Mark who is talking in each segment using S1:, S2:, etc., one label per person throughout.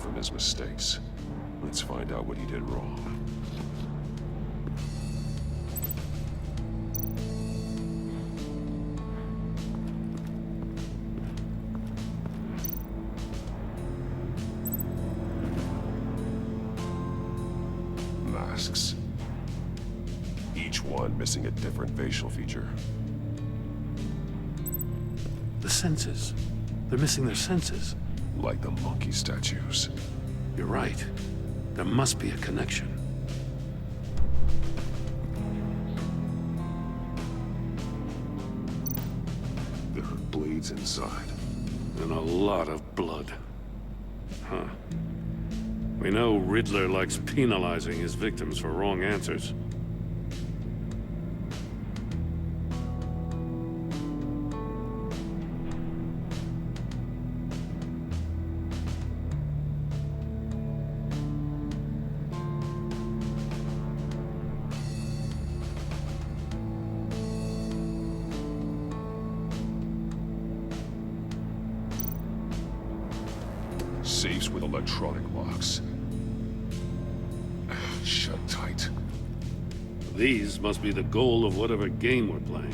S1: from his mistakes. Let's find out what he did wrong. Masks. Each one missing a different facial feature.
S2: The senses. They're missing their senses.
S1: Like the monkey statues.
S2: You're right. There must be a connection.
S1: There are blades inside.
S2: And a lot of blood. Huh. We know Riddler likes penalizing his victims for wrong answers.
S1: Safes with electronic locks. Shut tight.
S2: These must be the goal of whatever game we're playing.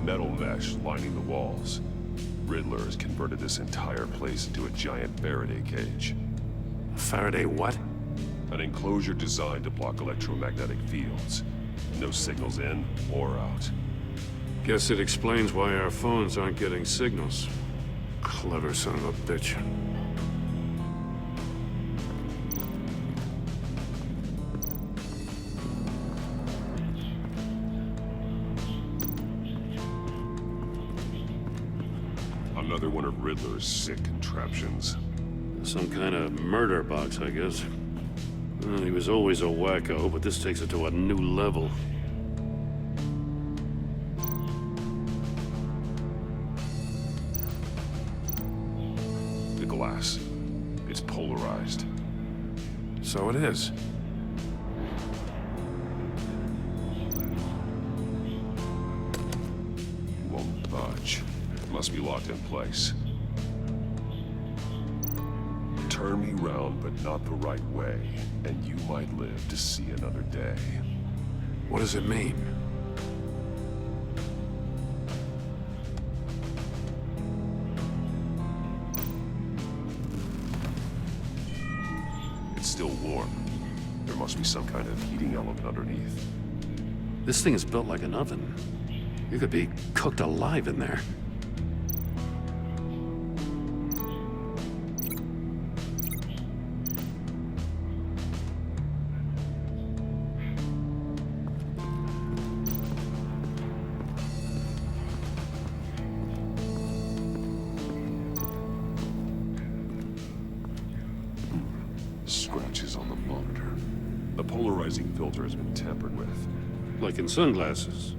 S1: Metal mesh lining the walls. Riddler has converted this entire place into a giant Faraday cage.
S2: Faraday what?
S1: An enclosure designed to block electromagnetic fields. No signals in or out.
S2: Guess it explains why our phones aren't getting signals. Clever son of a bitch.
S1: Another one of Riddler's sick contraptions.
S2: Some kind of murder box, I guess. Well, he was always a wacko, but this takes it to a new level.
S1: The glass. It's polarized.
S2: So it is.
S1: Won't budge. Must be locked in place. Turn me round, but not the right way, and you might live to see another day.
S2: What does it mean?
S1: It's still warm. There must be some kind of heating element underneath.
S2: This thing is built like an oven. You could be cooked alive in there.
S1: Scratches on the monitor. The polarizing filter has been tampered with.
S2: Like in sunglasses.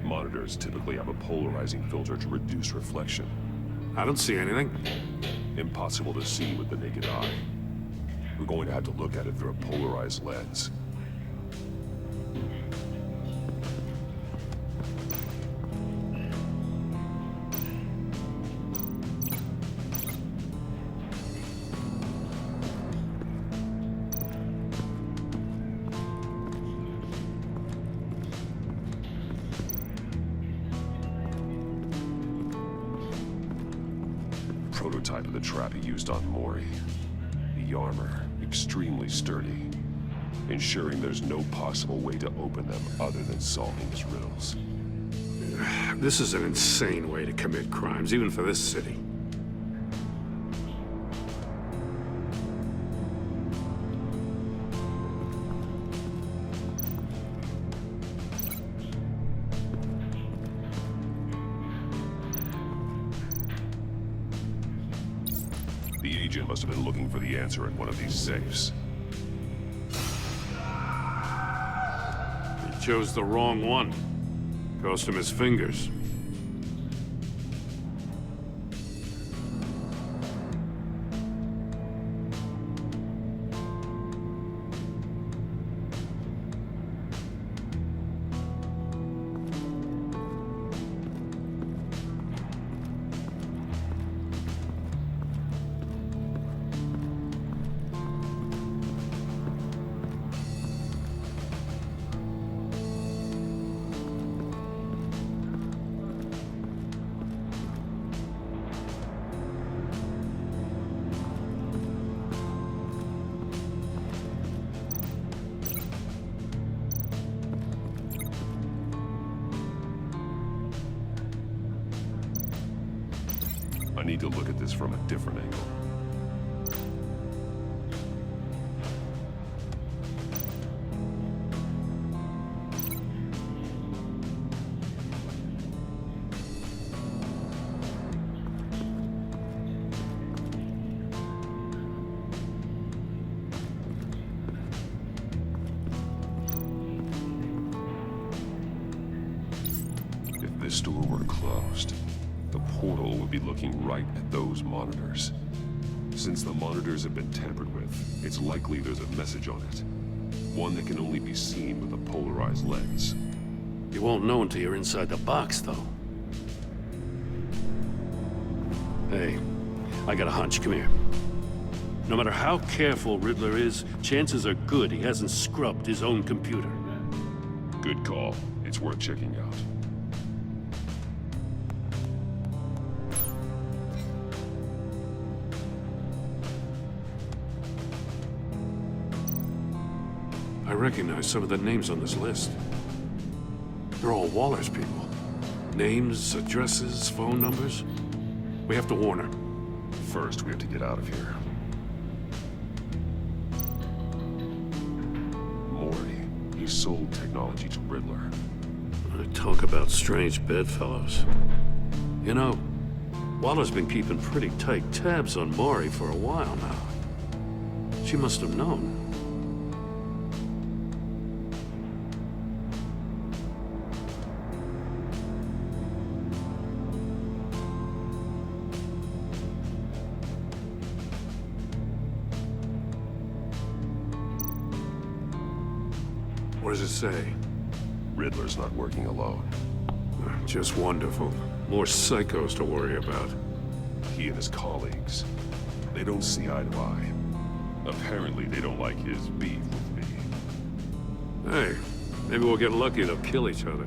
S1: Monitors typically have a polarizing filter to reduce reflection.
S2: I don't see anything.
S1: Impossible to see with the naked eye. We're going to have to look at it through a polarized lens. Prototype of the trap he used on Mori. The armor, extremely sturdy, ensuring there's no possible way to open them other than solving his riddles.
S2: This is an insane way to commit crimes, even for this city.
S1: The agent must have been looking for the answer in one of these safes.
S2: He chose the wrong one. Cost him his fingers.
S1: I need to look at this from a different angle. If this door were closed, the portal would be looking right at those monitors. Since the monitors have been tampered with, it's likely there's a message on it. One that can only be seen with a polarized lens.
S2: You won't know until you're inside the box, though. Hey, I got a hunch. Come here. No matter how careful Riddler is, chances are good he hasn't scrubbed his own computer.
S1: Good call. It's worth checking out.
S2: I recognize some of the names on this list. They're all Waller's people. Names, addresses, phone numbers. We have to warn her.
S1: First, we have to get out of here. Mori, he sold technology to Riddler.
S2: Talk about strange bedfellows. You know, Waller's been keeping pretty tight tabs on Mori for a while now. She must have known. What does it say?
S1: Riddler's not working alone.
S2: Just wonderful. More psychos to worry about.
S1: He and his colleagues, they don't see eye to eye. Apparently, they don't like his beef with me.
S2: Hey, maybe we'll get lucky they'll kill each other.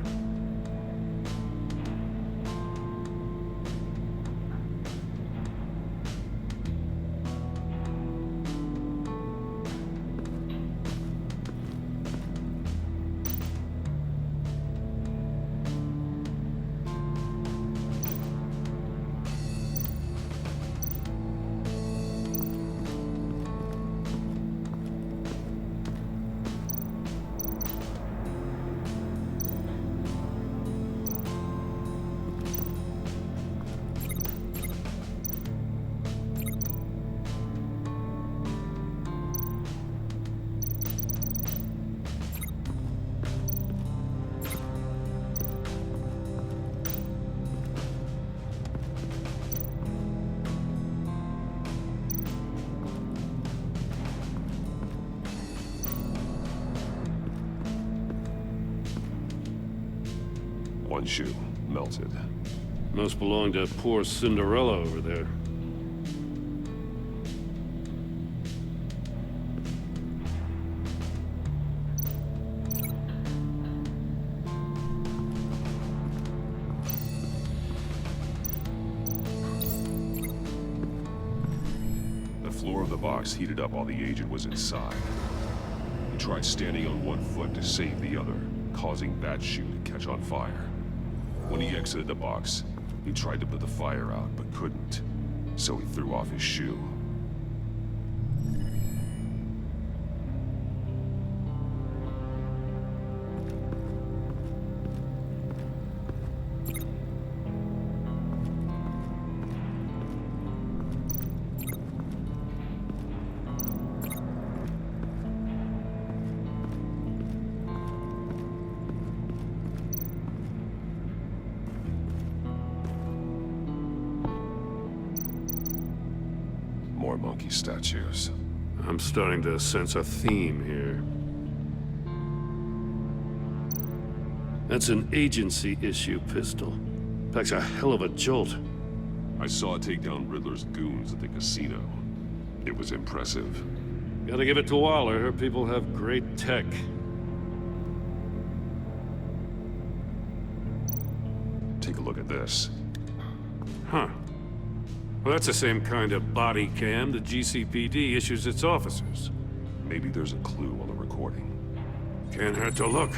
S1: One shoe, melted.
S2: Must belong to poor Cinderella over there.
S1: The floor of the box heated up while the agent was inside. He tried standing on one foot to save the other, causing that shoe to catch on fire. When he exited the box, he tried to put the fire out, but couldn't. So he threw off his shoe. more monkey statues.
S2: I'm starting to sense a theme here. That's an agency-issue pistol. Packs a hell of a jolt.
S1: I saw it take down Riddler's goons at the casino. It was impressive.
S2: Gotta give it to Waller. Her people have great tech.
S1: Take a look at this.
S2: Huh. Well, that's the same kind of body cam the GCPD issues its officers.
S1: Maybe there's a clue on the recording.
S2: Can't hurt to look.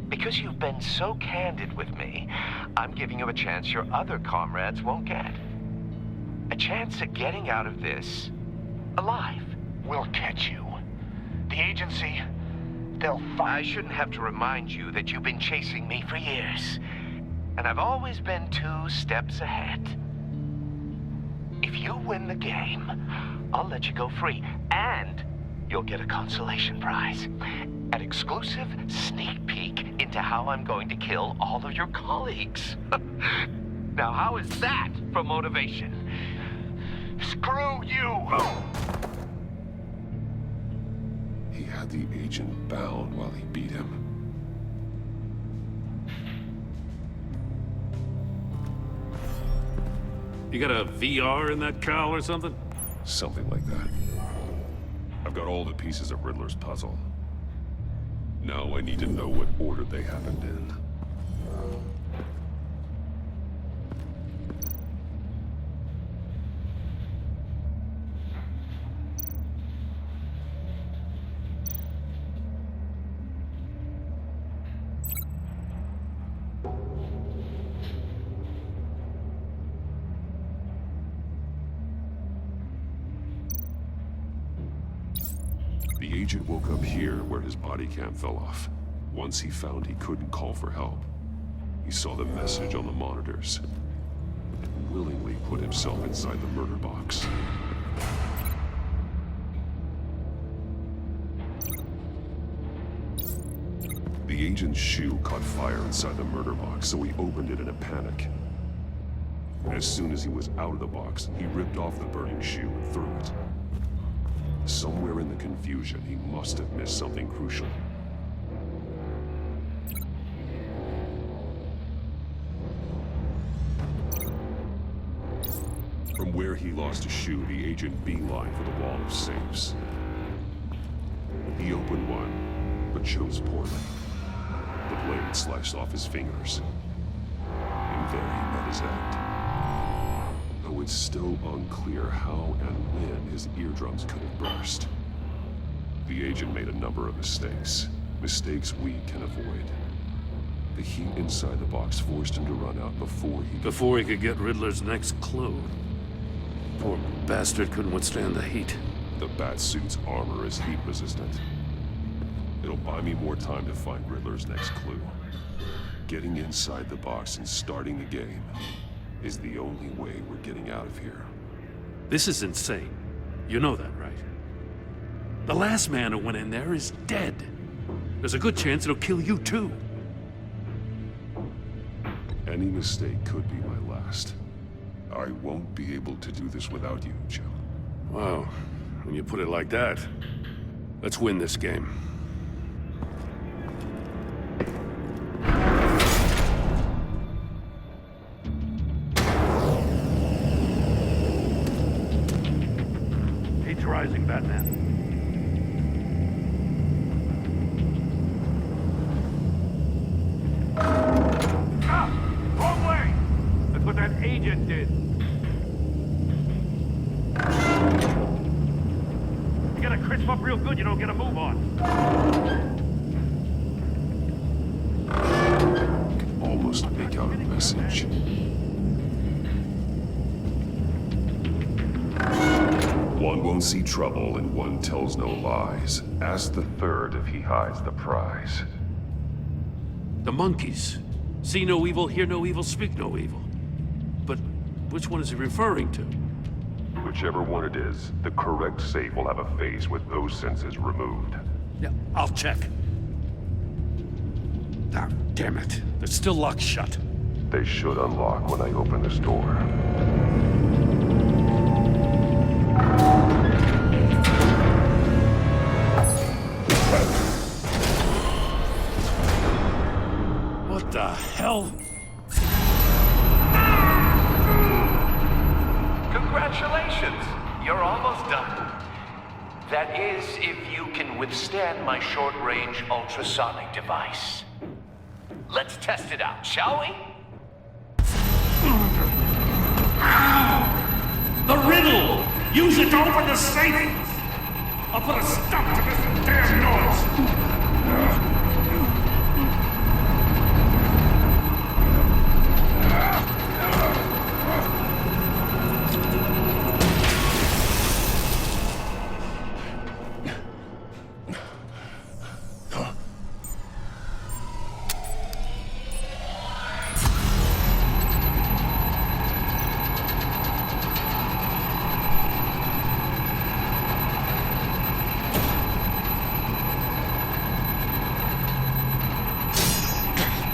S3: Because you've been so candid with me, I'm giving you a chance your other comrades won't get. A chance at getting out of this alive.
S4: We'll catch you. The agency, they'll
S3: I
S4: find...
S3: shouldn't have to remind you that you've been chasing me for years. And I've always been 2 steps ahead. If you win the game, I'll let you go free. And you'll get a consolation prize. An exclusive sneak peek into how I'm going to kill all of your colleagues. Now, how is that for motivation?
S4: Screw you!
S1: He had the agent bound while he beat him.
S2: You got a VR in that cowl or something?
S1: Something like that. I've got all the pieces of Riddler's puzzle. Now I need to know what order they happened in. The agent woke up here where his body cam fell off. Once he found he couldn't call for help, he saw the message on the monitors and willingly put himself inside the murder box. The agent's shoe caught fire inside the murder box, so he opened it in a panic. As soon as he was out of the box, he ripped off the burning shoe and threw it. Somewhere in the confusion, he must have missed something crucial. From where he lost a shoe, the agent beelined for the wall of safes. He opened one, but chose poorly. The blade sliced off his fingers, and there he met his end. Though it's still unclear how and when his eardrums could have burst. The agent made a number of mistakes. Mistakes we can avoid. The heat inside the box forced him to run out
S2: Before he could get Riddler's next clue. Poor bastard couldn't withstand the heat.
S1: The Batsuit's armor is heat resistant. It'll buy me more time to find Riddler's next clue. Getting inside the box and starting the game is the only way we're getting out of here.
S2: This is insane. You know that, right? The last man who went in there is dead. There's a good chance it'll kill you too.
S1: Any mistake could be my last. I won't be able to do this without you, Joe.
S2: Wow, when you put it like that, let's win this game. Heat's rising, Batman.
S4: Wrong way!
S2: That's what that agent did. You gotta crisp up real good, you don't get a move on.
S1: Can almost make out a message. One won't see trouble and one tells no lies. Ask the third if he hides the prize.
S2: The monkeys. See no evil, hear no evil, speak no evil. But which one is he referring to?
S1: Whichever one it is, the correct safe will have a face with those senses removed.
S2: Yeah, I'll check. Ah, damn it. They're still locked shut.
S1: They should unlock when I open this door.
S2: What the hell?
S3: Congratulations! You're almost done. That is, if you can withstand my short-range ultrasonic device. Let's test it out, shall we?
S5: The riddle! Use it to open the safe! I'll put a stop to this damn noise!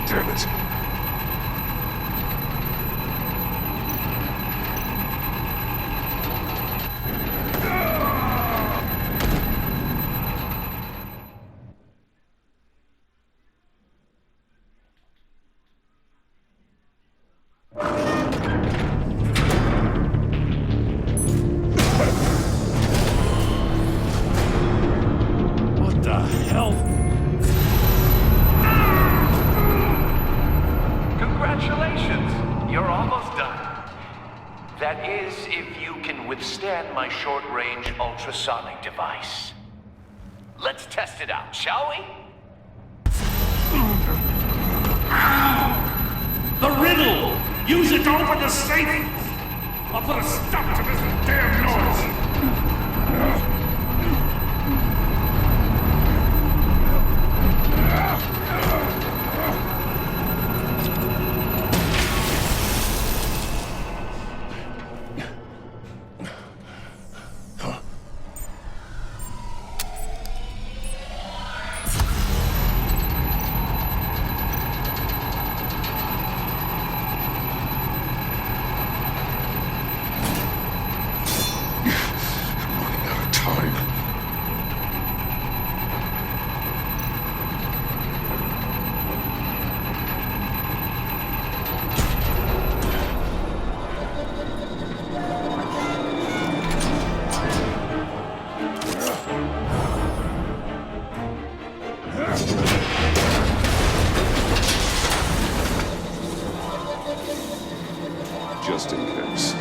S1: Damn it.
S2: What the hell?
S3: Congratulations! You're almost done. That is, if you can withstand my short-range ultrasonic device. Let's test it out, shall we?
S5: The riddle! Use it to open the safe! I'll put a stop to this damn noise!
S1: Just in case.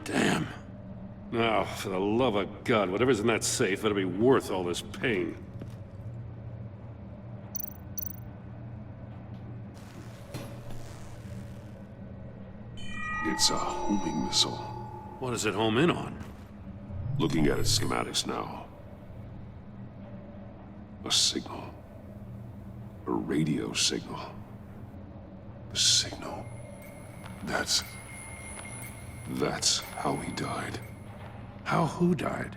S2: Damn. Now, for the love of God, whatever's in that safe better be worth all this pain.
S1: It's a homing missile.
S2: What does it home in on?
S1: Looking at its schematics now. A signal. A radio signal. A signal. That's how he died.
S2: How who died?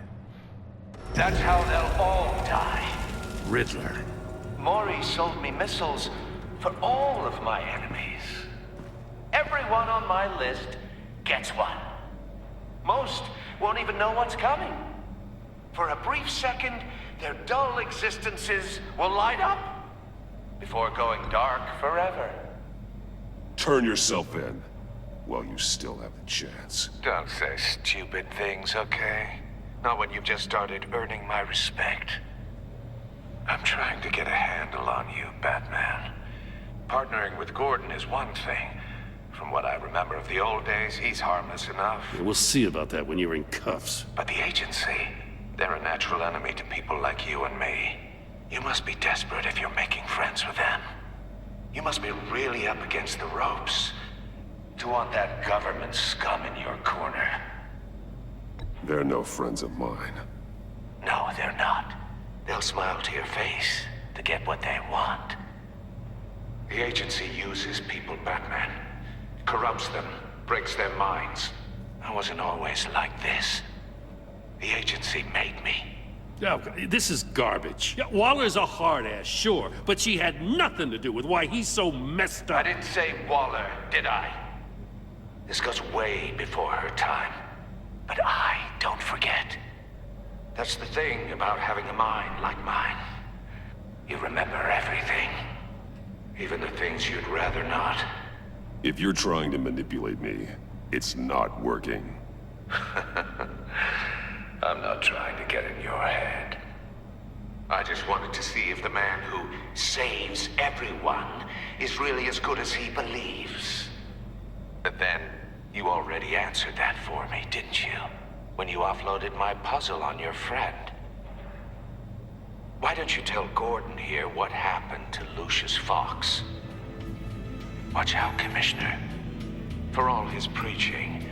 S3: That's how they'll all die.
S2: Riddler.
S3: Maury sold me missiles for all of my enemies. Everyone on my list gets one. Most won't even know what's coming. For a brief second, their dull existences will light up before going dark forever.
S1: Turn yourself in while you still have the chance.
S3: Don't say stupid things, okay? Not when you've just started earning my respect. I'm trying to get a handle on you, Batman. Partnering with Gordon is one thing. From what I remember of the old days, he's harmless enough.
S2: Yeah, we'll see about that when you're in cuffs.
S3: But the agency, they're a natural enemy to people like you and me. You must be desperate if you're making friends with them. You must be really up against the ropes to want that government scum in your corner.
S1: They're no friends of mine.
S3: No, they're not. They'll smile to your face to get what they want. The agency uses people, Batman. Corrupts them, breaks their minds. I wasn't always like this. The agency made me.
S2: Oh, this is garbage. Yeah, Waller's a hard-ass, sure, but she had nothing to do with why he's so messed
S3: I
S2: up.
S3: didn't say Waller, did I? This goes way before her time. But I don't forget. That's the thing about having a mind like mine. You remember everything. Even the things you'd rather not.
S1: If you're trying to manipulate me, it's not working.
S3: I'm not trying to get in your head. I just wanted to see if the man who saves everyone is really as good as he believes. But then, you already answered that for me, didn't you? When you offloaded my puzzle on your friend. Why don't you tell Gordon here what happened to Lucius Fox? Watch out, Commissioner. For all his preaching,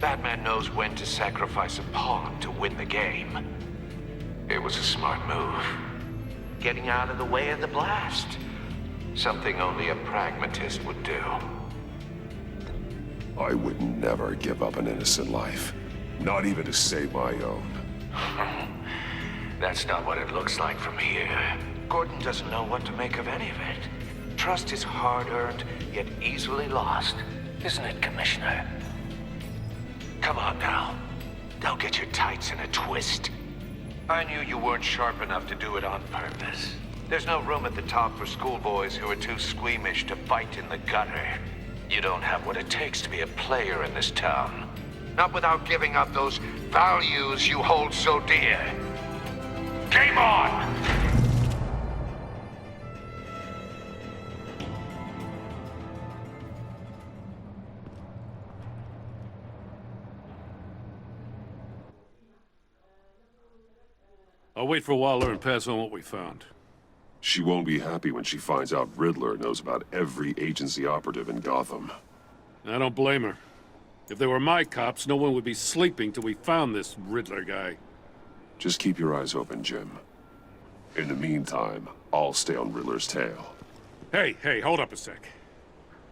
S3: Batman knows when to sacrifice a pawn to win the game. It was a smart move. Getting out of the way of the blast. Something only a pragmatist would do.
S1: I would never give up an innocent life. Not even to save my own.
S3: That's not what it looks like from here. Gordon doesn't know what to make of any of it. Trust is hard-earned, yet easily lost. Isn't it, Commissioner? Come on now. Don't get your tights in a twist. I knew you weren't sharp enough to do it on purpose. There's no room at the top for schoolboys who are too squeamish to fight in the gutter. You don't have what it takes to be a player in this town. Not without giving up those values you hold so dear. Game on!
S2: I'll wait for Waller and pass on what we found.
S1: She won't be happy when she finds out Riddler knows about every agency operative in Gotham.
S2: I don't blame her. If they were my cops, no one would be sleeping till we found this Riddler guy.
S1: Just keep your eyes open, Jim. In the meantime, I'll stay on Riddler's tail.
S2: Hey, hold up a sec.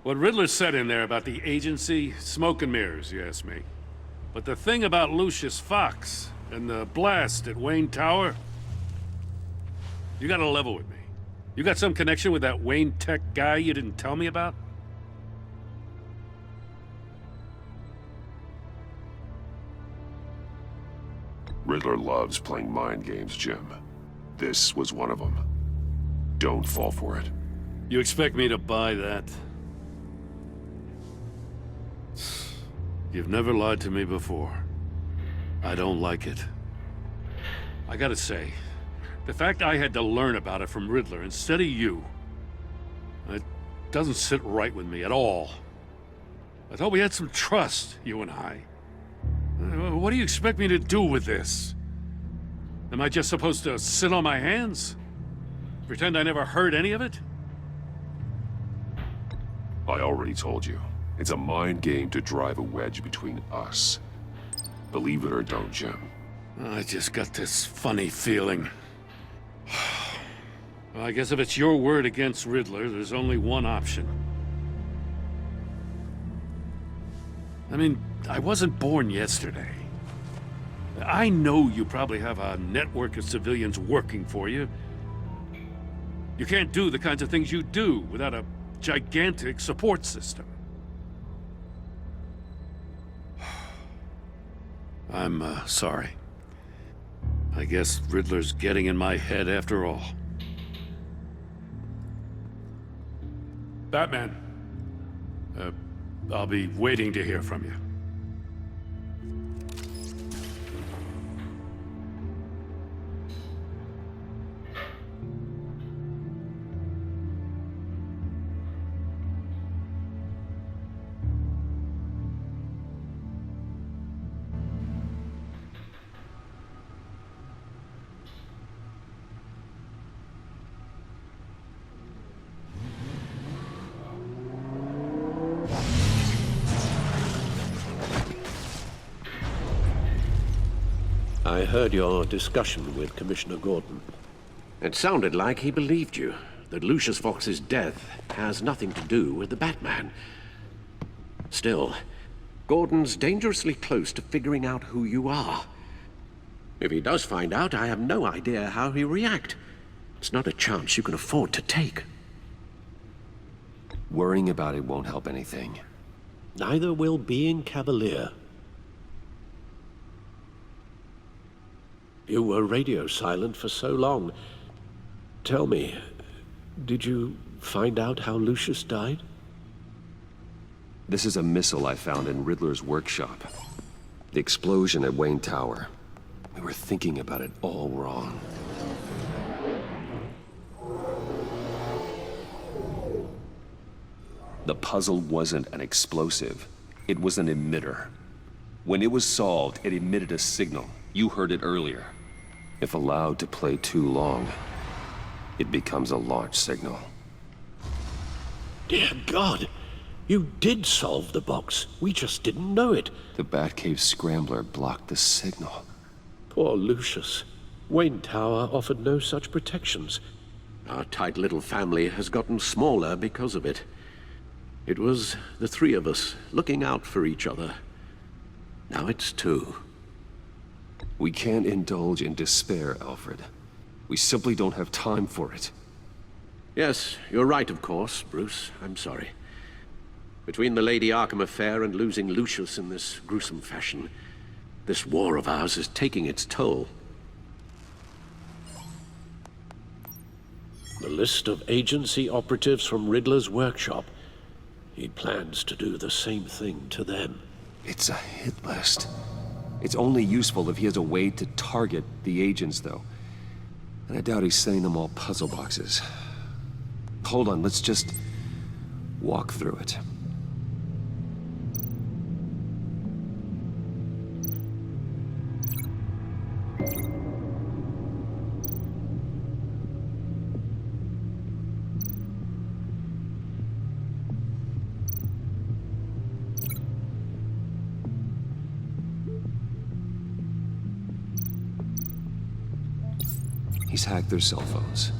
S2: What Riddler said in there about the agency, smoke and mirrors, you ask me. But the thing about Lucius Fox and the blast at Wayne Tower, you gotta level with me. You got some connection with that Wayne Tech guy you didn't tell me about?
S1: Riddler loves playing mind games, Jim. This was one of them. Don't fall for it.
S2: You expect me to buy that? You've never lied to me before. I don't like it. I gotta say, the fact I had to learn about it from Riddler instead of you, it doesn't sit right with me at all. I thought we had some trust, you and I. What do you expect me to do with this? Am I just supposed to sit on my hands? Pretend I never heard any of it?
S1: I already told you. It's a mind game to drive a wedge between us. Believe it or don't, Jim.
S2: I just got this funny feeling. Well, I guess if it's your word against Riddler, there's only one option. I mean, I wasn't born yesterday. I know you probably have a network of civilians working for you. You can't do the kinds of things you do without a gigantic support system. I'm, sorry. I guess Riddler's getting in my head after all. Batman. I'll be waiting to hear from you.
S6: I heard your discussion with Commissioner Gordon. It sounded like he believed you, that Lucius Fox's death has nothing to do with the Batman. Still, Gordon's dangerously close to figuring out who you are. If he does find out, I have no idea how he'll react. It's not a chance you can afford to take.
S7: Worrying about it won't help anything.
S6: Neither will being cavalier. You were radio silent for so long. Tell me, did you find out how Lucius died?
S7: This is a missile I found in Riddler's workshop. The explosion at Wayne Tower. We were thinking about it all wrong. The puzzle wasn't an explosive. It was an emitter. When it was solved, it emitted a signal. You heard it earlier. If allowed to play too long, it becomes a launch signal.
S6: Dear God! You did solve the box. We just didn't know it.
S7: The Batcave Scrambler blocked the signal.
S6: Poor Lucius. Wayne Tower offered no such protections. Our tight little family has gotten smaller because of it. It was the three of us looking out for each other. Now it's two.
S7: We can't indulge in despair, Alfred. We simply don't have time for it.
S6: Yes, you're right, of course, Bruce. I'm sorry. Between the Lady Arkham affair and losing Lucius in this gruesome fashion, this war of ours is taking its toll. The list of agency operatives from Riddler's workshop. He plans to do the same thing to them.
S7: It's a hit list. It's only useful if he has a way to target the agents, though. And I doubt he's sending them all puzzle boxes. Hold on, let's just walk through it. He's hacked their cell phones.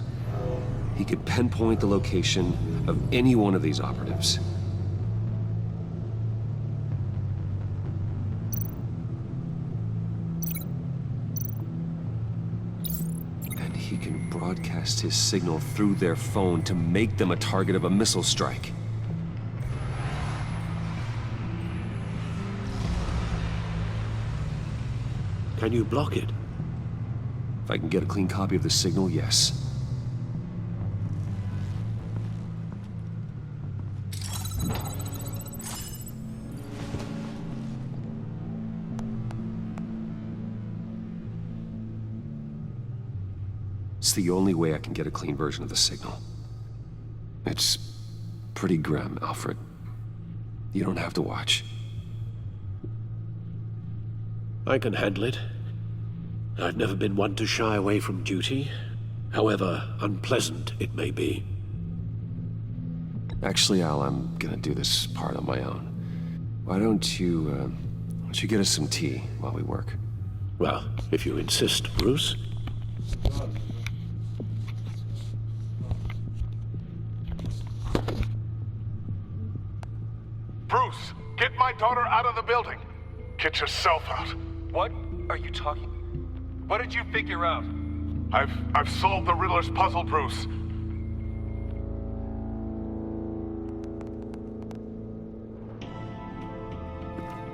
S7: He could pinpoint the location of any one of these operatives. And he can broadcast his signal through their phone to make them a target of a missile strike.
S6: Can you block it?
S7: If I can get a clean copy of the signal, yes. It's the only way I can get a clean version of the signal. It's pretty grim, Alfred. You don't have to watch.
S6: I can handle it. I've never been one to shy away from duty, however unpleasant it may be.
S7: Actually, Al, I'm gonna do this part on my own. Why don't you get us some tea while we work?
S6: Well, if you insist, Bruce.
S4: Bruce, get my daughter out of the building. Get yourself out.
S8: What are you talking? What did you figure out?
S4: I've solved the Riddler's puzzle, Bruce.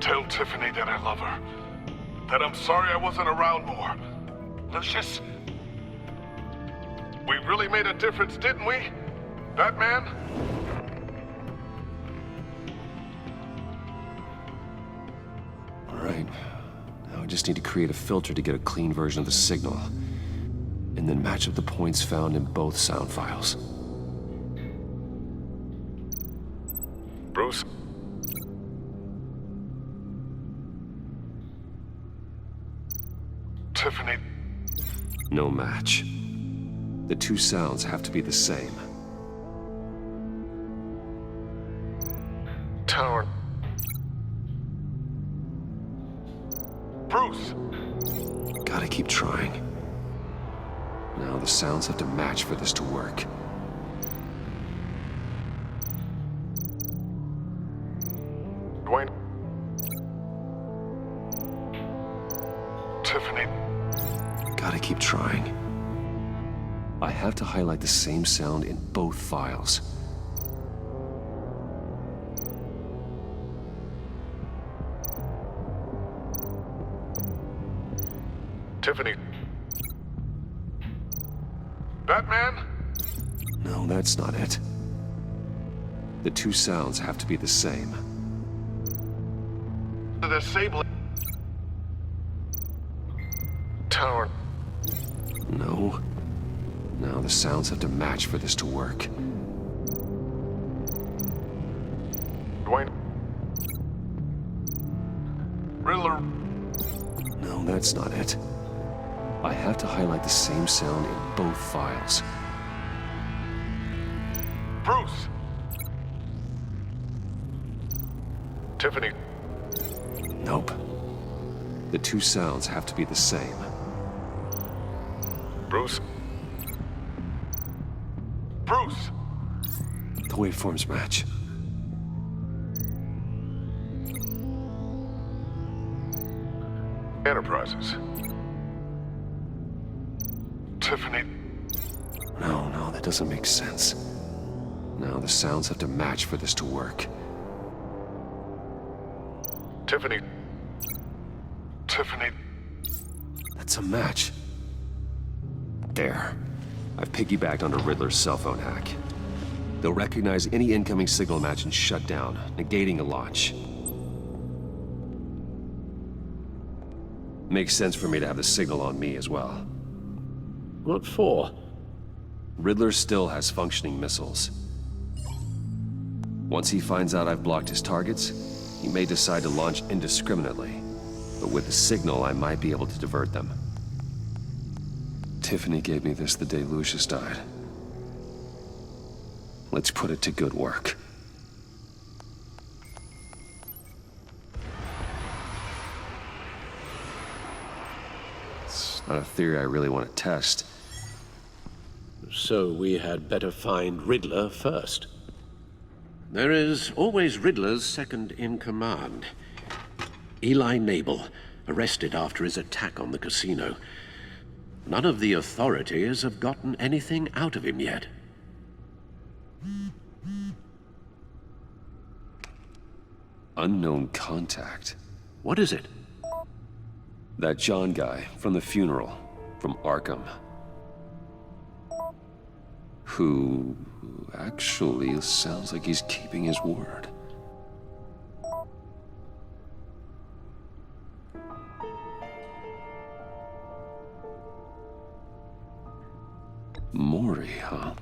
S4: Tell Tiffany that I love her. That I'm sorry I wasn't around more.
S8: Lucius?
S4: We really made a difference, didn't we? Batman?
S7: All right. Now I just need to create a filter to get a clean version of the signal. And then match up the points found in both sound files.
S4: Bruce? Tiffany?
S7: No match. The two sounds have to be the same.
S4: Tower. Bruce!
S7: Gotta keep trying. Now the sounds have to match for this to work.
S4: Dwayne. Tiffany.
S7: gotta keep trying. I have to highlight the same sound in both files.
S4: Tiffany. Batman?
S7: No, that's not it. The two sounds have to be the same.
S4: The Sable Tower.
S7: No. No, the sounds have to match for this to work.
S4: Dwayne. Riddler.
S7: No, that's not it. I have to highlight the same sound in both files.
S4: Bruce. Tiffany.
S7: Nope. The two sounds have to be the same.
S4: Bruce. Bruce.
S7: The waveforms match.
S4: Enterprises. Tiffany.
S7: No, that doesn't make sense. No, the sounds have to match for this to work.
S4: Tiffany. Tiffany.
S7: That's a match. There. I've piggybacked onto Riddler's cell phone hack. They'll recognize any incoming signal match and shut down, negating a launch. Makes sense for me to have the signal on me as well.
S6: What for?
S7: Riddler still has functioning missiles. Once he finds out I've blocked his targets, he may decide to launch indiscriminately. But with the signal, I might be able to divert them. Tiffany gave me this the day Lucius died. Let's put it to good work. It's not a theory I really want to test.
S6: So we had better find Riddler first. There is always Riddler's second in command. Eli Nabel, arrested after his attack on the casino. None of the authorities have gotten anything out of him yet.
S7: Unknown contact.
S6: What is it?
S7: That John guy from the funeral, from Arkham. Who actually sounds like he's keeping his word. Mori, huh?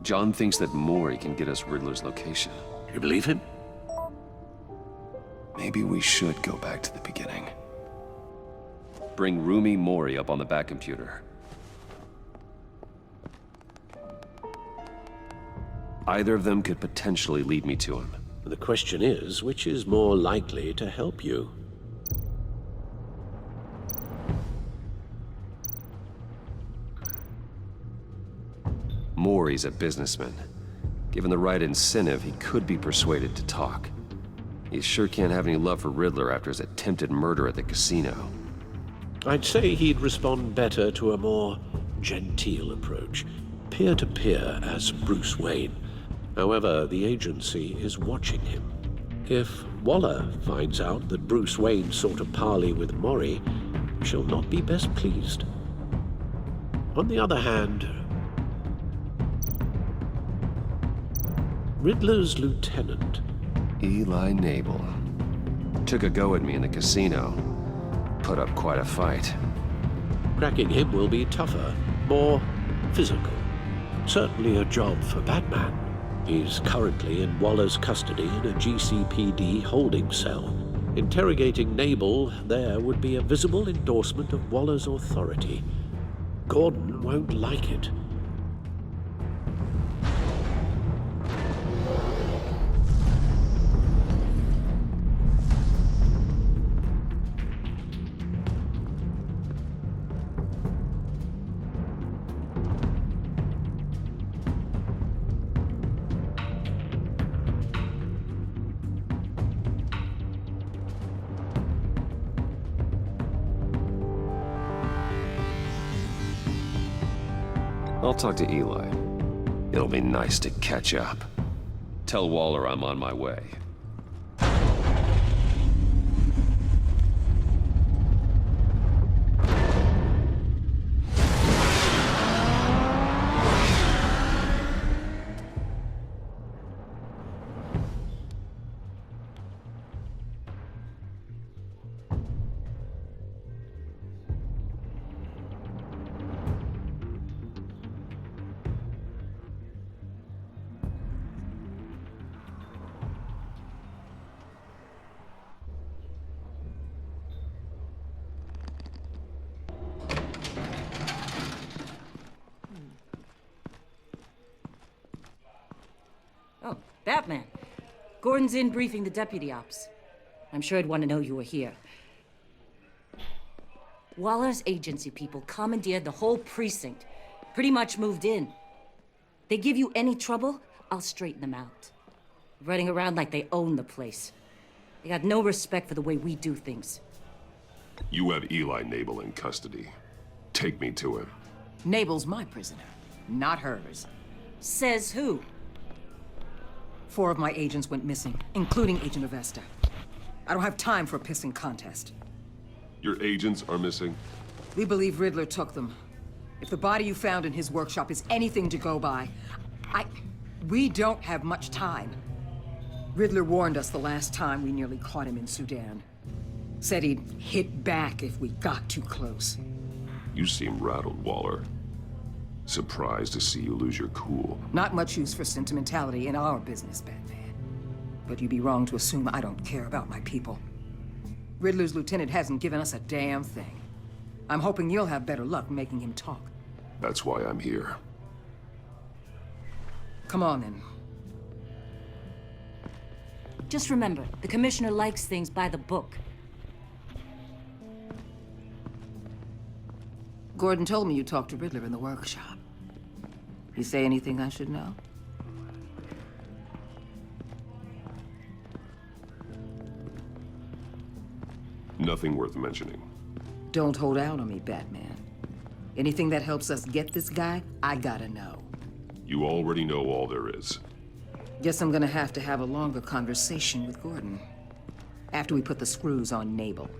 S7: John thinks that Mori can get us Riddler's location.
S6: You believe him?
S7: Maybe we should go back to the beginning. Bring Rumi Mori up on the back computer. Either of them could potentially lead me to him.
S6: The question is, which is more likely to help you?
S7: Mori's a businessman. Given the right incentive, he could be persuaded to talk. He sure can't have any love for Riddler after his attempted murder at the casino.
S6: I'd say he'd respond better to a more genteel approach, peer-to-peer as Bruce Wayne. However, the agency is watching him. If Waller finds out that Bruce Wayne sought a parley with Mori, she'll not be best pleased. On the other hand, Riddler's lieutenant,
S7: Eli Nabel. Took a go at me in the casino. Put up quite a fight.
S6: cracking him will be tougher, more physical. Certainly a job for Batman. He's currently in Waller's custody in a GCPD holding cell. Interrogating Nabel there would be a visible endorsement of Waller's authority. Gordon won't like it.
S7: I'll talk to Eli. It'll be nice to catch up. Tell Waller I'm on my way.
S9: Oh, Batman. Gordon's in briefing the deputy ops. I'm sure I'd want to know you were here. Waller's agency people commandeered the whole precinct. Pretty much moved in. They give you any trouble, I'll straighten them out. Running around like they own the place. They got no respect for the way we do things.
S1: You have Eli Nabel in custody. Take me to him.
S10: Nabel's my prisoner, not hers.
S9: Says who?
S10: 4 of my agents went missing, including Agent Avesta. I don't have time for a pissing contest.
S1: Your agents are missing?
S10: We believe Riddler took them. If the body you found in his workshop is anything to go by, we don't have much time. Riddler warned us the last time we nearly caught him in Sudan. Said he'd hit back if we got too close.
S1: You seem rattled, Waller. Surprised to see you lose your cool.
S10: Not much use for sentimentality in our business, Batman. But you'd be wrong to assume I don't care about my people. Riddler's lieutenant hasn't given us a damn thing. I'm hoping you'll have better luck making him talk.
S1: That's why I'm here.
S10: Come on, then.
S9: Just remember, the commissioner likes things by the book.
S10: Gordon told me you talked to Riddler in the workshop. He say anything I should know?
S1: Nothing worth mentioning.
S10: Don't hold out on me, Batman. Anything that helps us get this guy, I gotta know.
S1: You already know all there is.
S10: Guess I'm gonna have to have a longer conversation with Gordon. After we put the screws on Nabel.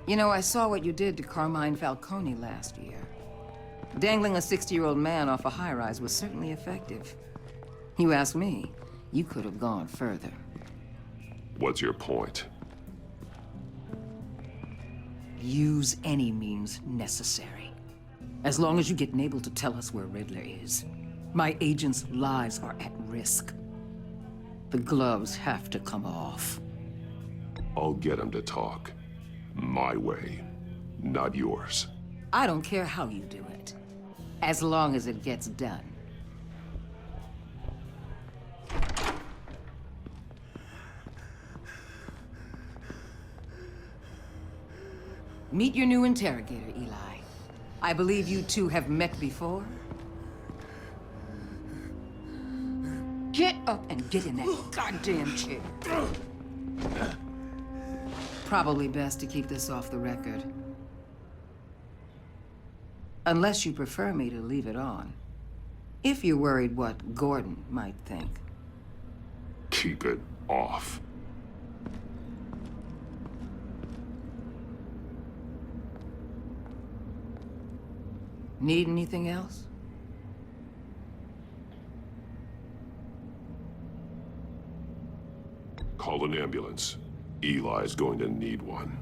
S10: You know, I saw what you did to Carmine Falcone last year. Dangling a 60-year-old man off a high-rise was certainly effective. You ask me, you could have gone further.
S1: What's your point?
S10: Use any means necessary. As long as you get Nabel to tell us where Riddler is. My agents' lives are at risk. The gloves have to come off.
S1: I'll get him to talk. My way, not yours.
S10: I don't care how you do it, as long as it gets done. Meet your new interrogator, Eli. I believe you two have met before. Get up and get in that goddamn chair. Probably best to keep this off the record. Unless you prefer me to leave it on. If you're worried what Gordon might think.
S1: Keep it off.
S10: Need anything else?
S1: Call an ambulance. Eli's going to need one.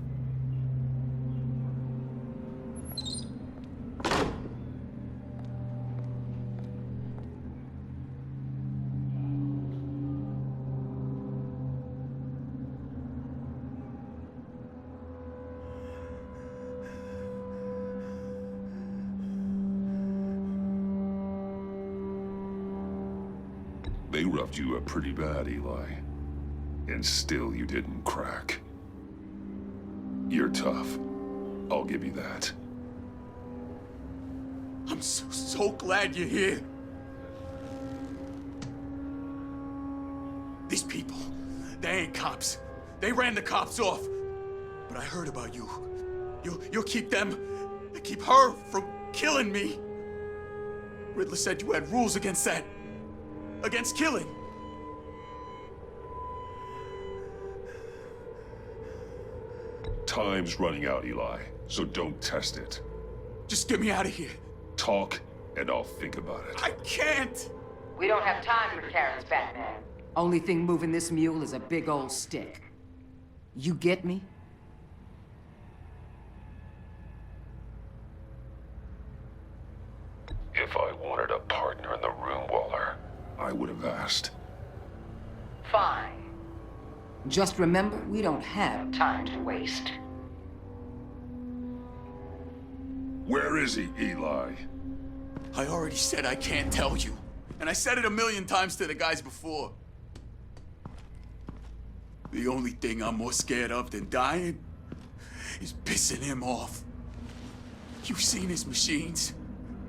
S1: They roughed you up pretty bad, Eli. And still you didn't crack. You're tough. I'll give you that.
S5: I'm so glad you're here. These people, they ain't cops. They ran the cops off. But I heard about you. You'll keep them, keep her from killing me.
S11: Riddler said you had rules against that. Against killing.
S1: Time's running out, Eli, so don't test it.
S11: Just get me out of here.
S1: Talk, and I'll think about it.
S11: I can't!
S10: We don't have time for Karen's Batman. Only thing moving this mule is a big old stick. You get me?
S1: If I wanted a partner in the room, Waller, I would have asked.
S10: Fine. Just remember, we don't have time to waste.
S1: Where is he, Eli?
S11: I already said I can't tell you. And I said it 1,000,000 times to the guys before. The only thing I'm more scared of than dying is pissing him off. You've seen his machines.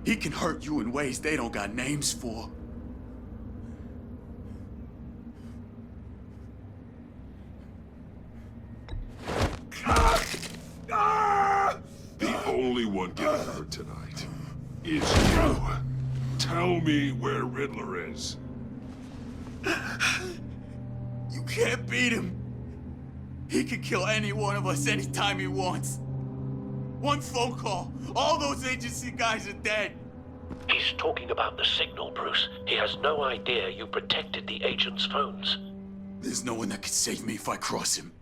S11: He can hurt you in ways they don't got names for.
S1: The only one getting hurt tonight is you. Tell me where Riddler is.
S11: You can't beat him. He can kill any one of us anytime he wants. One phone call, all those agency guys are dead.
S6: He's talking about the signal, Bruce. He has no idea you protected the agent's phones.
S11: There's no one that can save me if I cross him.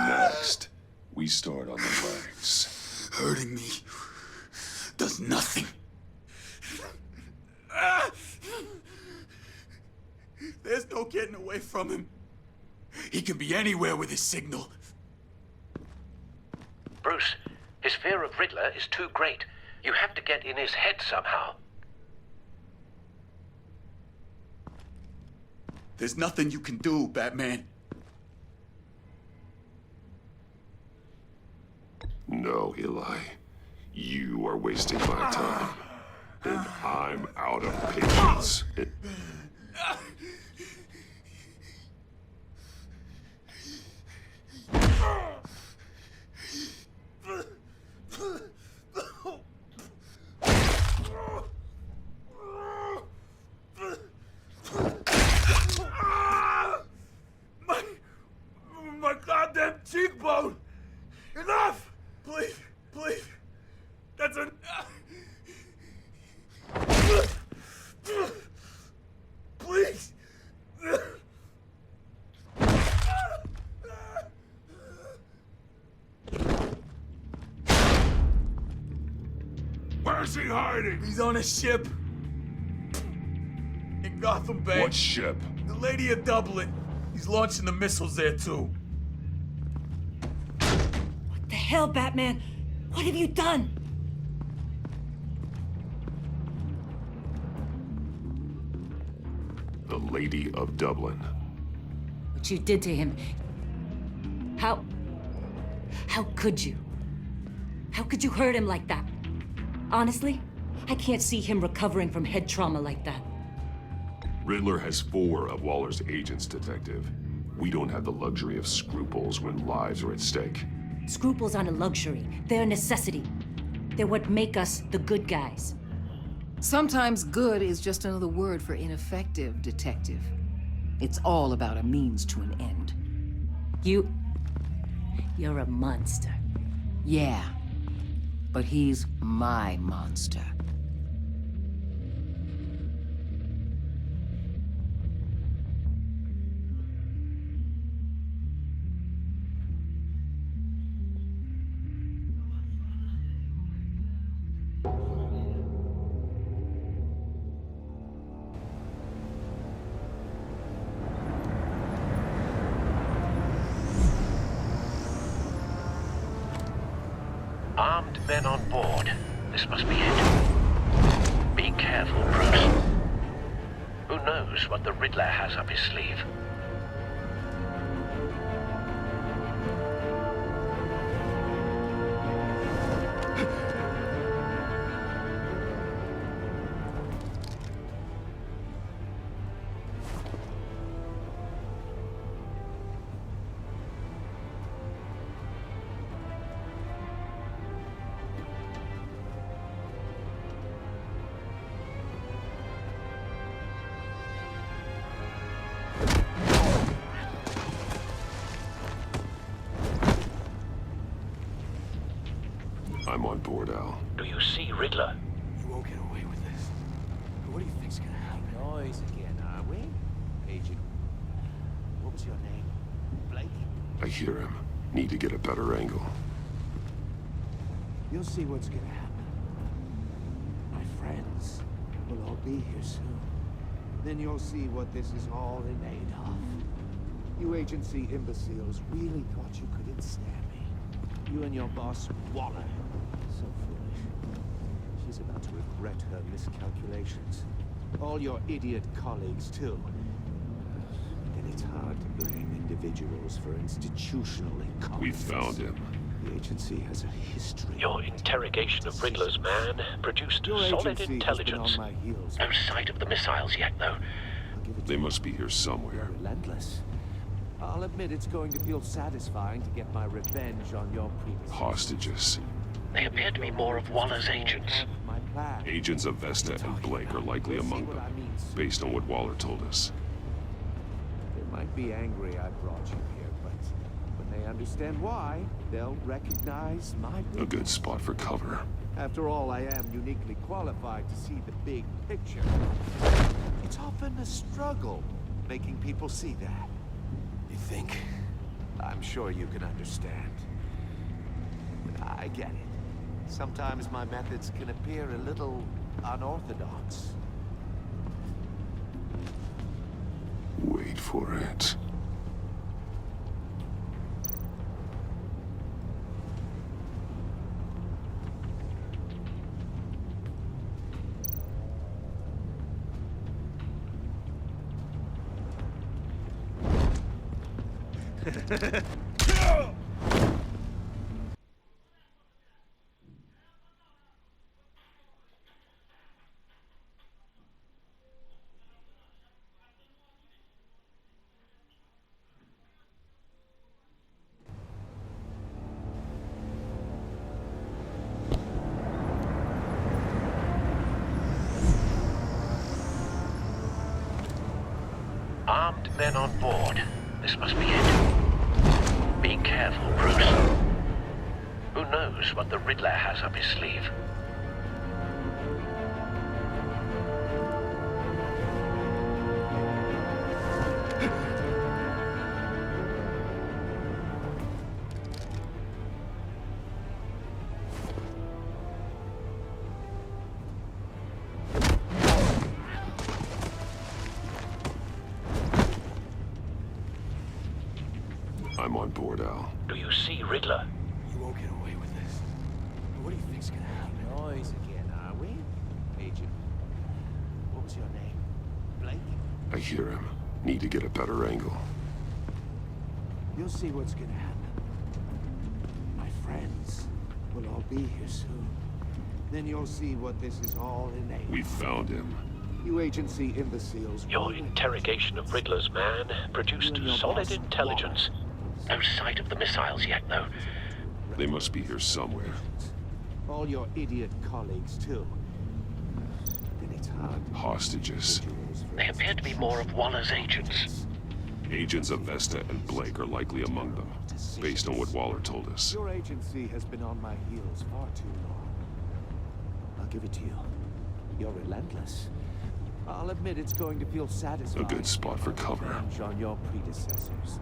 S1: Next, we start on the legs.
S11: Hurting me does nothing. There's no getting away from him. He can be anywhere with his signal.
S6: Bruce, his fear of Riddler is too great. You have to get in his head somehow.
S11: There's nothing you can do, Batman.
S1: No, Eli. You are wasting my time. And I'm out of patience.
S11: My goddamn cheekbone! Enough! Please, please. That's a... Please!
S1: Where's he hiding?
S11: He's on a ship. In Gotham Bay.
S1: What ship?
S11: The Lady of Dublin. He's launching the missiles there, too.
S9: What the hell, Batman? What have you done?
S1: The Lady of Dublin.
S9: What you did to him. How could you? How could you hurt him like that? Honestly, I can't see him recovering from head trauma like that.
S1: Riddler has 4 of Waller's agents, Detective. We don't have the luxury of scruples when lives are at stake.
S9: Scruples aren't a luxury. They're a necessity. They're what make us the good guys.
S10: Sometimes good is just another word for ineffective, Detective. It's all about a means to an end.
S9: You're a monster.
S10: Yeah, but he's my monster.
S6: Armed men on board. This must be it. Be careful, Bruce. Who knows what the Riddler has up his sleeve?
S1: Bordell.
S3: Do you see Riddler?
S11: You won't get away with this. What do you think's gonna happen?
S12: Noise again, are we? Agent. What was your name? Blake?
S1: I hear him. Need to get a better angle.
S12: You'll see what's gonna happen. My friends will all be here soon. Then you'll see what this is all in aid of. You agency imbeciles really thought you could ensnare me. You and your boss, Waller. So foolish. She's about to regret her miscalculations. All your idiot colleagues, too. And it's hard to blame individuals for institutional incompetence.
S1: We found him.
S12: The agency has a history.
S3: Your interrogation of Riddler's man produced
S12: Your
S3: solid
S12: agency has been
S3: intelligence.
S12: on my heels.
S3: No sight of the missiles yet, though.
S12: I'll give it to
S1: They
S12: you.
S1: must be here somewhere.
S12: Relentless. I'll admit it's going to feel satisfying to get my revenge on your predecessor.
S1: Hostages.
S3: They appear to be more of Waller's agents.
S12: My plan.
S1: Agents of Vesta and Blake are likely among them, based on what Waller told us.
S12: They might be angry I brought you here, but when they understand why, they'll recognize my
S1: A good spot for cover.
S12: After all, I am uniquely qualified to see the big picture. It's often a struggle making people see that. You think? I'm sure you can understand. I get it. Sometimes my methods can appear a little unorthodox.
S1: Wait for it.
S3: Armed men on board. This must be it. Be careful, Bruce. Who knows what the Riddler has up his sleeve?
S1: I'm on board, Al.
S3: Do you see Riddler?
S11: You won't get away with this. What do you think's gonna happen?
S12: Noise again, are we? Agent. What was your name? Blake?
S1: I hear him. Need to get a better angle.
S12: You'll see what's gonna happen. My friends will all be here soon. Then you'll see what this is all in aid.
S1: We found him.
S12: You agency imbeciles.
S3: Your interrogation of Riddler's man produced solid intelligence. No sight of the missiles yet, though.
S1: They must be here somewhere.
S12: All your idiot colleagues, too. Then it's hard.
S1: Hostages.
S3: They appear to be more of Waller's agents.
S1: Agents of Vesta and Blake are likely among them, based on what Waller told us.
S12: Your agency has been on my heels far too long. I'll give it to you. You're relentless. I'll admit it's going to feel satisfying.
S1: A good spot for cover.
S12: Revenge on your predecessors.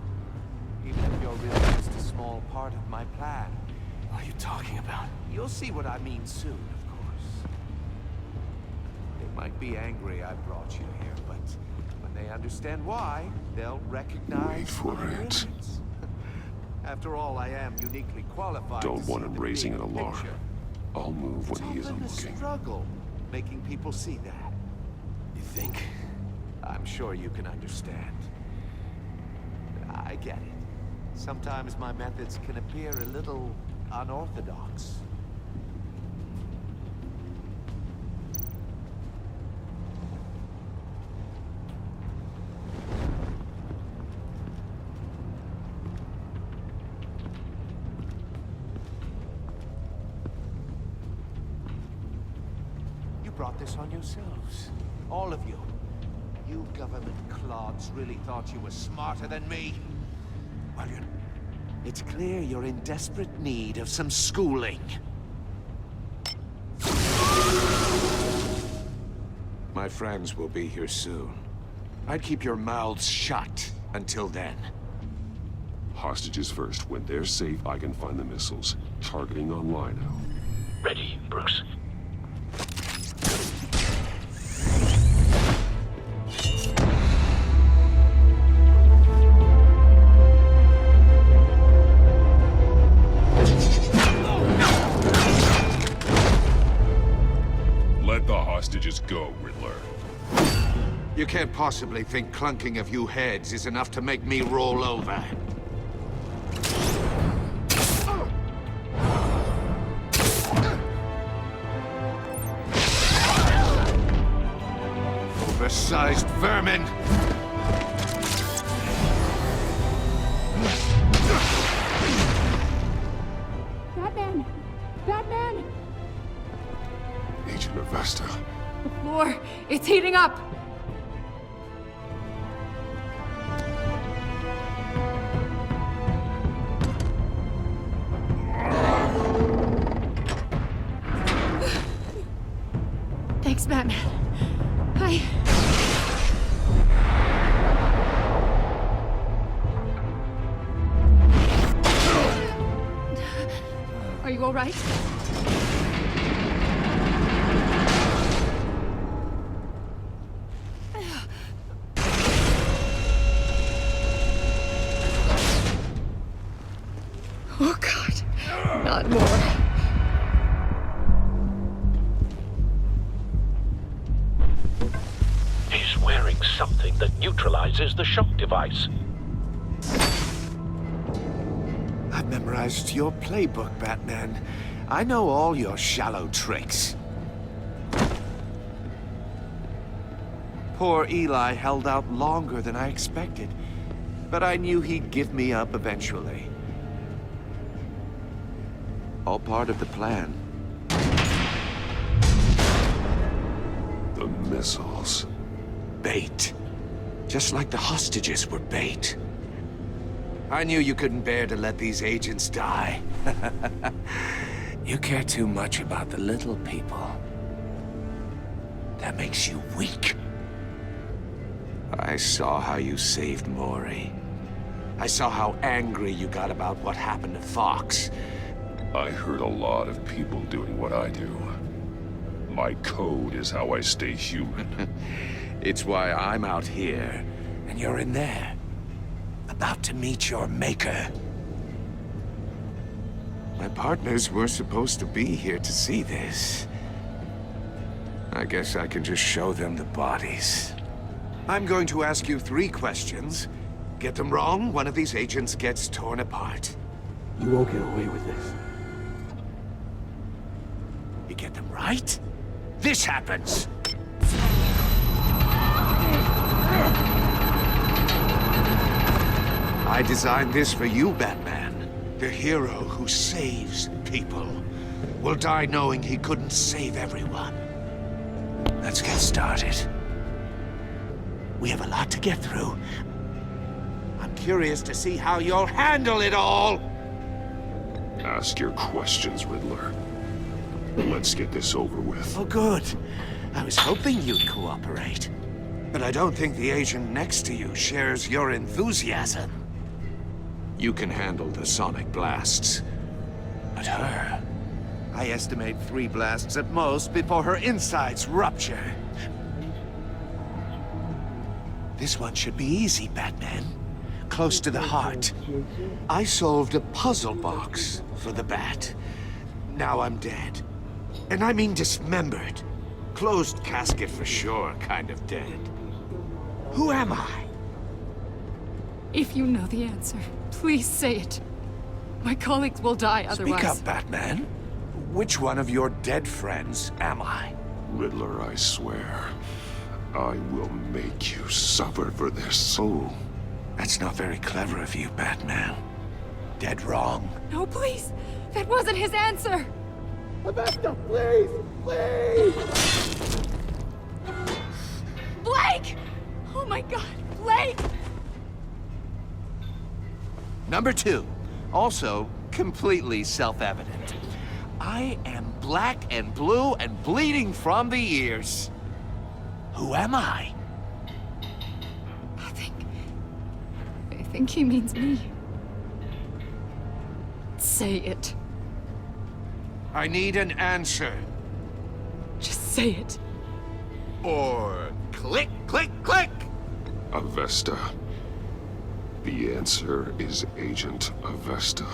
S12: Even if you're really just a small part of my plan.
S11: What are you talking about?
S12: You'll see what I mean soon, of course. They might be angry I brought you here, but when they understand why, they'll recognize
S1: Wait for
S12: my
S1: it.
S12: brilliance. After all, I am uniquely qualified
S1: Don't
S12: to
S1: want
S12: see
S1: him
S12: the
S1: raising
S12: big
S1: an alarm.
S12: picture.
S1: I'll move when he
S12: It's
S1: isn't
S12: often a
S1: looking.
S12: struggle making people see that.
S11: You think?
S12: I'm sure you can understand. I get it. Sometimes my methods can appear a little unorthodox. You brought this on yourselves. All of you. You government clods really thought you were smarter than me? Well, it's clear you're in desperate need of some schooling. My friends will be here soon. I'd keep your mouths shut until then.
S1: Hostages first. When they're safe, I can find the missiles. Targeting on Lino.
S13: Ready, Bruce.
S1: Let the hostages go, Riddler.
S12: You can't possibly think clunking a few heads is enough to make me roll over. Oversized vermin!
S14: Batman! Batman!
S1: Agent Avesta.
S14: The floor, it's heating up! Thanks, Batman. Are you all right? Oh, God. Not more.
S13: He's wearing something that neutralizes the shock device.
S12: I've memorized your playbook, Batman. I know all your shallow tricks. Poor Eli held out longer than I expected, but I knew he'd give me up eventually. All part of the plan.
S1: The missiles.
S12: Bait. Just like the hostages were bait. I knew you couldn't bear to let these agents die. You care too much about the little people. That makes you weak. I saw how you saved Maury. I saw how angry you got about what happened to Fox.
S1: I hurt a lot of people doing what I do. My code is how I stay human.
S12: It's why I'm out here, and you're in there. About to meet your maker. My partners were supposed to be here to see this. I guess I can just show them the bodies. I'm going to ask you 3 questions. Get them wrong, one of these agents gets torn apart.
S6: You won't get away with this.
S12: You get them right, this happens! I designed this for you, Batman. The hero who saves people will die knowing he couldn't save everyone. Let's get started. We have a lot to get through. I'm curious to see how you'll handle it all!
S1: Ask your questions, Riddler. Let's get this over with.
S12: Oh, good. I was hoping you'd cooperate. But I don't think the agent next to you shares your enthusiasm. You can handle the sonic blasts. But her... I estimate 3 blasts at most before her insides rupture. This one should be easy, Batman. Close to the heart. I solved a puzzle box for the Bat. Now I'm dead. And I mean dismembered. Closed casket for sure, kind of dead. Who am I?
S14: If you know the answer, please say it. My colleagues will die otherwise.
S12: Speak up, Batman. Which one of your dead friends am I?
S1: Riddler, I swear. I will make you suffer for this.
S12: Oh, that's not very clever of you, Batman. Dead wrong.
S14: No, please. That wasn't his answer.
S12: Avesta, please! Please!
S14: Blake! Oh my God, Blake!
S12: Number 2, also completely self-evident. I am black and blue and bleeding from the ears. Who am I?
S14: I think he means me. Say it.
S12: I need an answer.
S14: Just say it.
S12: Or click, click, click!
S1: Avesta. The answer is Agent Avesta.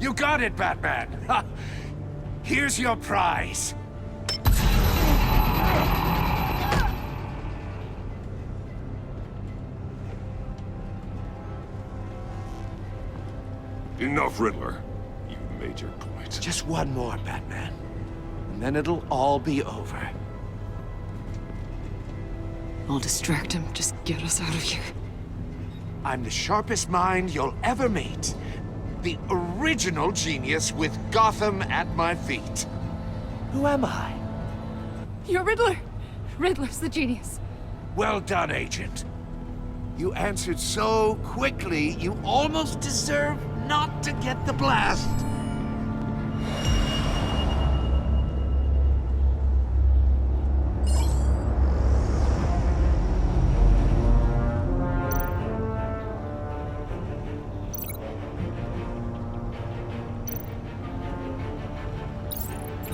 S12: You got it, Batman! Ha! Here's your prize.
S1: Enough, Riddler. You made your point.
S12: Just one more, Batman. And then it'll all be over.
S14: I'll distract him. Just get us out of here.
S12: I'm the sharpest mind you'll ever meet. The original genius with Gotham at my feet. Who am I?
S14: You're Riddler. Riddler's the genius.
S12: Well done, Agent. You answered so quickly, you almost deserve not to get the blast.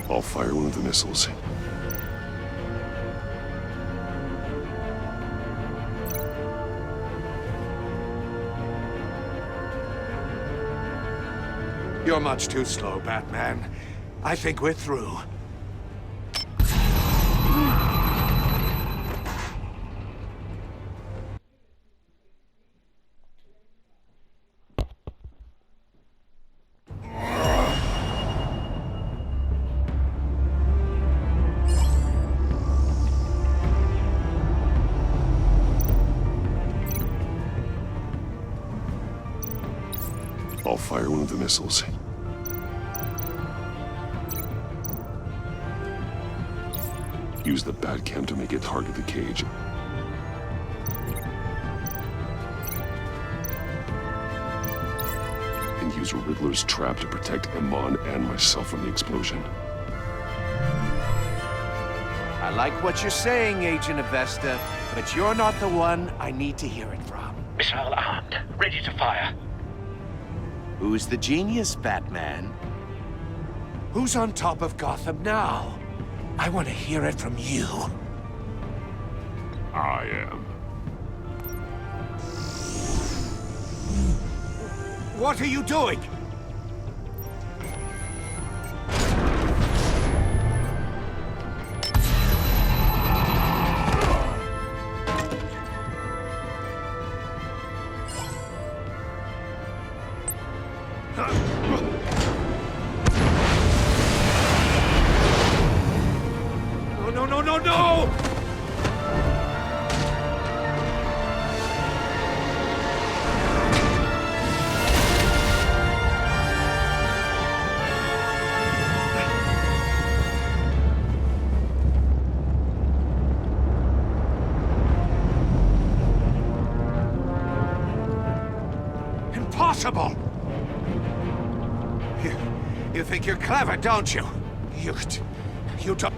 S1: I'll fire one of the missiles.
S12: You're much too slow, Batman. I think we're through.
S1: I'll fire one of the missiles. Use the Batcam to make it target the cage. And use Riddler's trap to protect Iman and myself from the explosion.
S12: I like what you're saying, Agent Avesta, but you're not the one I need to hear it from.
S13: Missile armed, ready to fire.
S12: Who's the genius, Batman? Who's on top of Gotham now? I want to hear it from you.
S1: I am.
S12: What are you doing? No! Impossible! You think you're clever, don't you? You don't...